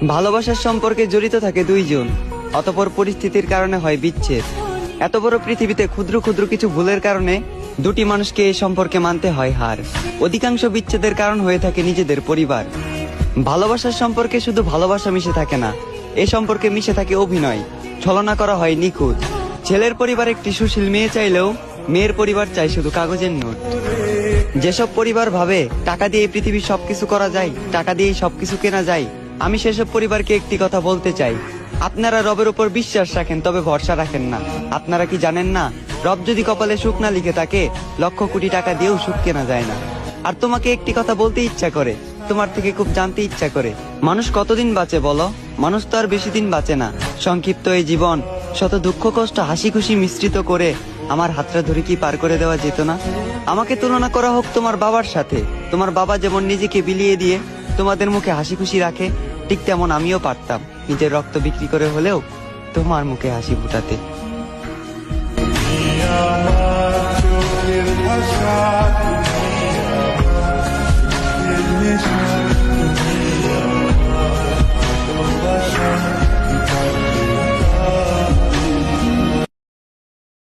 ভালোবাসার সম্পর্কে জড়িত থাকে দুইজন, অতঃপর পরিস্থিতির কারণে হয় বিচ্ছেদ। এত বড় পৃথিবীতে ক্ষুদ্র ক্ষুদ্র কিছু ভুলের কারণে দুটি মানুষকে এই সম্পর্কে মানতে হয় হার। অধিকাংশ বিচ্ছেদের কারণ হয়ে থাকে নিজেদের পরিবার। ভালোবাসার সম্পর্কে শুধু ভালোবাসা মিশে থাকে না, এ সম্পর্কে মিশে থাকে অভিনয়, ছলনা করা হয় নিখুঁত। ছেলের পরিবার একটি সুশীল মেয়ে চাইলেও মেয়ের পরিবার চাই শুধু কাগজের নোট। যেসব পরিবার ভাবে টাকা দিয়ে এই পৃথিবীর সবকিছু করা যায়, টাকা দিয়েই সবকিছু কেনা যায়, আমি সেসব পরিবারকে একটি কথা বলতে চাই, আপনারা রবের উপর বিশ্বাস রাখেন তবে ভরসা রাখেন না। আপনারা কি জানেন না, রব যদি কপালে সুখ না লিখে থাকে, লক্ষ কোটি টাকা দিয়েও সুখ কেনা যায় না। আর তোমাকে একটি কথা বলতে ইচ্ছা করে, তোমার থেকে খুব জানতে ইচ্ছা করে, মানুষ কতদিন বাঁচে বলো? মানুষ তো আর বেশি দিন বাঁচে না। সংক্ষিপ্ত এই জীবন শত দুঃখ কষ্ট হাসি খুশি মিশ্রিত করে আমার হাতটা ধরে কি পার করে দেওয়া যেত না? আমাকে তুলনা করা হোক তোমার বাবার সাথে। তোমার বাবা যেমন নিজেকে বিলিয়ে দিয়ে তোমাদের মুখে হাসি খুশি রাখে, ঠিক তেমন আমিও পারতাম নিজের রক্ত বিক্রি করে হলেও তোমার মুখে হাসি ফুটাতে।